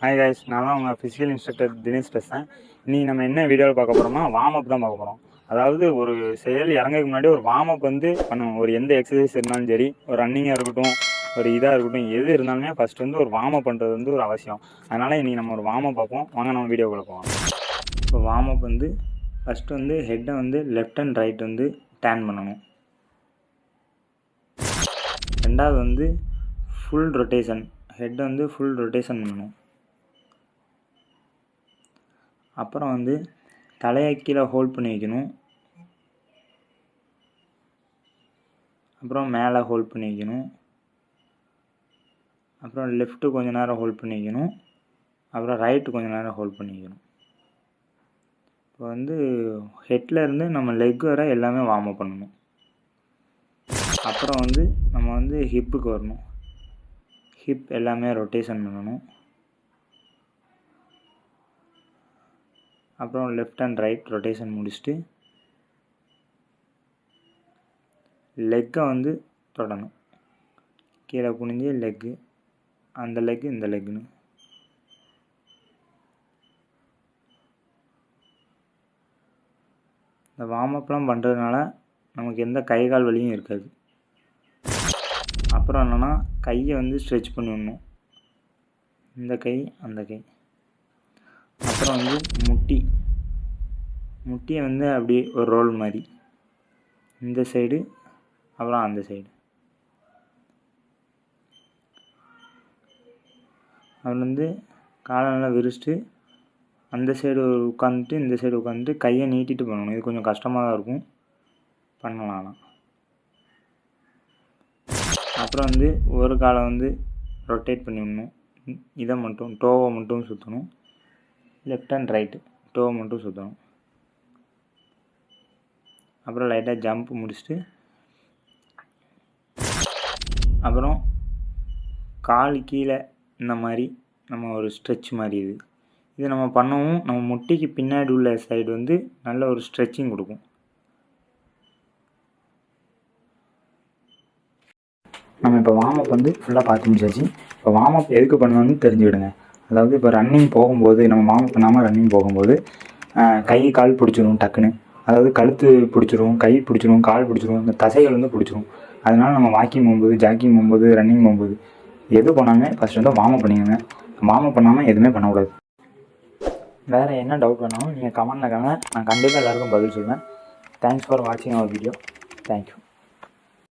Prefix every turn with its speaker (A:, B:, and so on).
A: Hi guys, நான் தான் உங்கள் ஃபிசிக்கல் இன்ஸ்ட்ரக்டர் தினேஷ் பேசுகிறேன். இன்றைக்கி நம்ம என்ன வீடியோவில் பார்க்க போகிறோம்னா வார்ம் அப் தான் பார்க்க போகிறோம். அதாவது ஒரு செயல் இறங்கிறதுக்கு முன்னாடி ஒரு வார்ம் அப் பண்ணணும். ஒரு எந்த எக்ஸசைஸ் இருந்தாலும் சரி, ஒரு ரன்னிங்காக இருக்கட்டும், ஒரு இதாக இருக்கட்டும், எது இருந்தாலுமே ஃபஸ்ட்டு ஒரு வார்ம் அப் பண்ணுறது ஒரு அவசியம். அதனால் இன்றைக்கி நம்ம ஒரு வார்ம் அப் பார்ப்போம். வாங்க நம்ம வீடியோக்குள்ளே போவோம். இப்போ வார்ம் அப் ஃபஸ்ட்டு ஹெட்டை லெஃப்ட் அண்ட் ரைட் டேர்ன் பண்ணணும். ரெண்டாவது ஃபுல் ரொட்டேஷன், ஹெட்டை ஃபுல் ரொட்டேஷன் பண்ணணும். அப்புறம் தலையை கீழே ஹோல்ட் பண்ணி வைக்கணும். அப்புறம் மேலே ஹோல்ட் பண்ணி வைக்கணும். அப்புறம் லெஃப்ட்டு கொஞ்சம் நேரம் ஹோல்ட் பண்ணி வைக்கணும். அப்புறம் ரைட்டு கொஞ்சம் நேரம் ஹோல்ட் பண்ணி வைக்கணும். இப்போ ஹெட்டில் இருந்து நம்ம லெக் வர எல்லாமே வார்ம் அப் பண்ணணும். அப்புறம் நம்ம ஹிப்புக்கு வரணும். ஹிப் எல்லாமே ரொட்டேஷன் பண்ணணும். அப்புறம் லெஃப்ட் அண்ட் ரைட் ரொட்டேஷன் முடிச்சுட்டு லெக்கை தொடணும். கீழே குனிஞ்சு லெக்கு, அந்த லெக்கு இந்த லெக்குன்னு. இந்த வார்ம் அப்லாம் பண்ணுறதுனால நமக்கு எந்த கை கால் வலியும் இருக்காது. அப்புறம் என்னென்னா கையை ஸ்ட்ரெச் பண்ணி விடணும். இந்த கை அந்த கை. அப்புறம் முட்டியை அப்படியே ஒரு ரோல் மாதிரி இந்த சைடு அப்புறம் அந்த சைடு. அப்புறம் காலை நல்லா விரிச்சிட்டு அந்த சைடு உட்காந்துட்டு இந்த சைடு உட்காந்துட்டு கையை நீட்டிட்டு பண்ணணும். இது கொஞ்சம் கஷ்டமாக தான் இருக்கும், பண்ணலாம். அப்புறம் ஒரு காலை ரொட்டேட் பண்ணி விடணும். இதை மட்டும் டோவை மட்டும் சுற்றணும். லெஃப்ட் அண்ட் ரைட்டு டோவை மட்டும் சுற்றணும். அப்புறம் லைட்டாக ஜம்ப் முடிச்சுட்டு அப்புறம் கால் கீழே இந்த மாதிரி நம்ம ஒரு ஸ்ட்ரெச் மாதிரி இது நம்ம பண்ணவும் நம்ம முட்டிக்கு பின்னாடி உள்ள சைடு நல்ல ஒரு ஸ்ட்ரெச்சிங் கொடுக்கும். நம்ம இப்போ வார்ம் அப் ஃபுல்லாக பார்த்து முடிச்சாச்சு. இப்போ வார்ம் அப் எதுக்கு பண்ணணும்னு தெரிஞ்சுக்கிடுங்க. அதாவது இப்போ ரன்னிங் போகும்போது நம்ம வார்ம் அப் பண்ணாமல் ரன்னிங் போகும்போது கை கால் பிடிச்சிரும் டக்குன்னு. அதாவது கழுத்து பிடிச்சிரும், கை பிடிச்சிரும், கால் பிடிச்சிரும், இந்த தசைகள் பிடிச்சிரும். அதனால் நம்ம வாக்கிங் போகும்போது, ஜாக்கிங் போகும்போது, ரன்னிங் போகும்போது எது பண்ணாமே ஃபஸ்ட்டு வார்ம் அப் பண்ணிக்கோங்க. வார்ம் அப் பண்ணாமல் எதுவுமே பண்ணக்கூடாது. வேறு என்ன டவுட் வேணாலும் நீங்கள் கமெண்ட்டில் கேளுங்க, நான் கண்டிப்பாக எல்லாேருக்கும் பதில் சொல்லுவேன். தேங்க்ஸ் ஃபார் வாட்சிங் அவர் வீடியோ. தேங்க்யூ.